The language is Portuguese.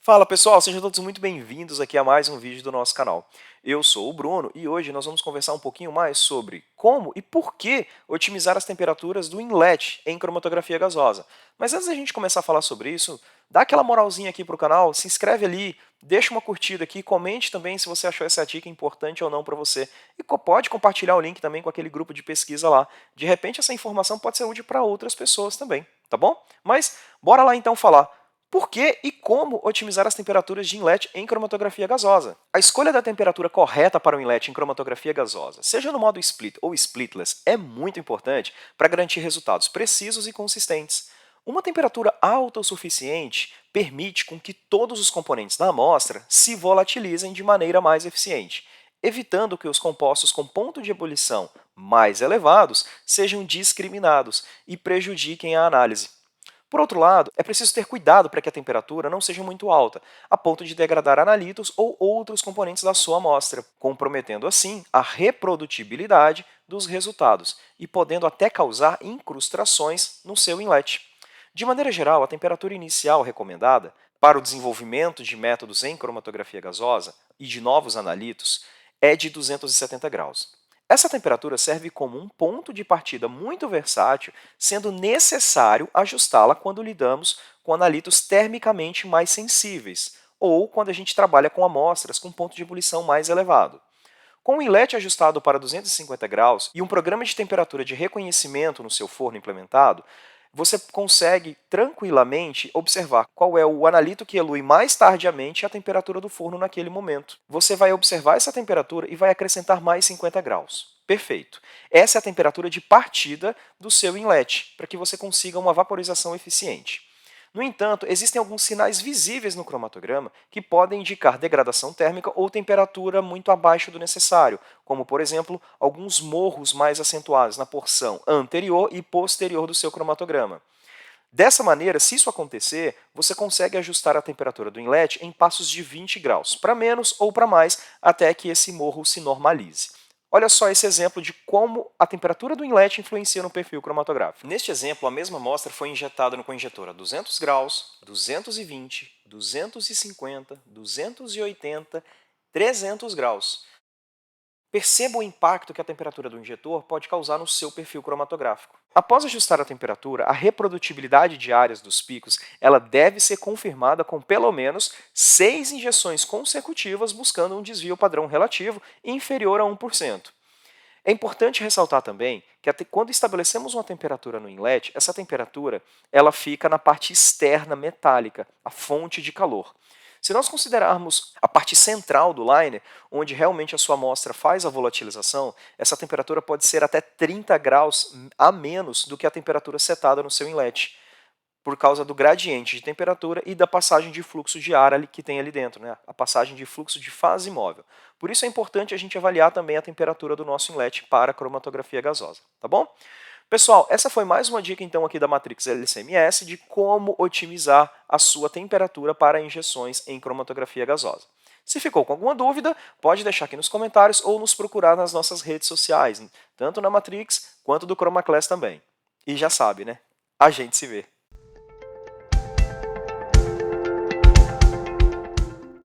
Fala pessoal, sejam todos muito bem-vindos aqui a mais um vídeo do nosso canal. Eu sou o Bruno e hoje nós vamos conversar um pouquinho mais sobre como e por que otimizar as temperaturas do inlet em cromatografia gasosa. Mas antes da gente começar a falar sobre isso, dá aquela moralzinha aqui para o canal, se inscreve ali, deixa uma curtida aqui, comente também se você achou essa dica importante ou não para você. E pode compartilhar o link também com aquele grupo de pesquisa lá. De repente essa informação pode ser útil para outras pessoas também, tá bom? Mas bora lá então falar. Por que e como otimizar as temperaturas de inlet em cromatografia gasosa? A escolha da temperatura correta para o inlet em cromatografia gasosa, seja no modo split ou splitless, é muito importante para garantir resultados precisos e consistentes. Uma temperatura alta o suficiente permite com que todos os componentes da amostra se volatilizem de maneira mais eficiente, evitando que os compostos com ponto de ebulição mais elevados sejam discriminados e prejudiquem a análise. Por outro lado, é preciso ter cuidado para que a temperatura não seja muito alta, a ponto de degradar analitos ou outros componentes da sua amostra, comprometendo assim a reprodutibilidade dos resultados e podendo até causar incrustações no seu inlet. De maneira geral, a temperatura inicial recomendada para o desenvolvimento de métodos em cromatografia gasosa e de novos analitos é de 270 graus. Essa temperatura serve como um ponto de partida muito versátil, sendo necessário ajustá-la quando lidamos com analitos termicamente mais sensíveis ou quando a gente trabalha com amostras com ponto de ebulição mais elevado. Com o inlet ajustado para 250 graus e um programa de temperatura de reconhecimento no seu forno implementado, você consegue tranquilamente observar qual é o analito que elui mais tardiamente a temperatura do forno naquele momento. Você vai observar essa temperatura e vai acrescentar mais 50 graus. Perfeito. Essa é a temperatura de partida do seu inlet, para que você consiga uma vaporização eficiente. No entanto, existem alguns sinais visíveis no cromatograma que podem indicar degradação térmica ou temperatura muito abaixo do necessário, como, por exemplo, alguns morros mais acentuados na porção anterior e posterior do seu cromatograma. Dessa maneira, se isso acontecer, você consegue ajustar a temperatura do inlet em passos de 20 graus, para menos ou para mais, até que esse morro se normalize. Olha só esse exemplo de como a temperatura do inlet influencia no perfil cromatográfico. Neste exemplo, a mesma amostra foi injetada no coinjetor a 200 graus, 220, 250, 280, 300 graus. Perceba o impacto que a temperatura do injetor pode causar no seu perfil cromatográfico. Após ajustar a temperatura, a reprodutibilidade de áreas dos picos ela deve ser confirmada com pelo menos 6 injeções consecutivas buscando um desvio padrão relativo inferior a 1%. É importante ressaltar também que quando estabelecemos uma temperatura no inlet, essa temperatura ela fica na parte externa metálica, a fonte de calor. Se nós considerarmos a parte central do liner, onde realmente a sua amostra faz a volatilização, essa temperatura pode ser até 30 graus a menos do que a temperatura setada no seu inlet, por causa do gradiente de temperatura e da passagem de fluxo de ar ali, que tem ali dentro, né? A passagem de fluxo de fase móvel. Por isso é importante a gente avaliar também a temperatura do nosso inlet para a cromatografia gasosa, tá bom? Pessoal, essa foi mais uma dica então aqui da Matrix LCMS de como otimizar a sua temperatura para injeções em cromatografia gasosa. Se ficou com alguma dúvida, pode deixar aqui nos comentários ou nos procurar nas nossas redes sociais, tanto na Matrix quanto do ChromaClass também. E já sabe, né? A gente se vê.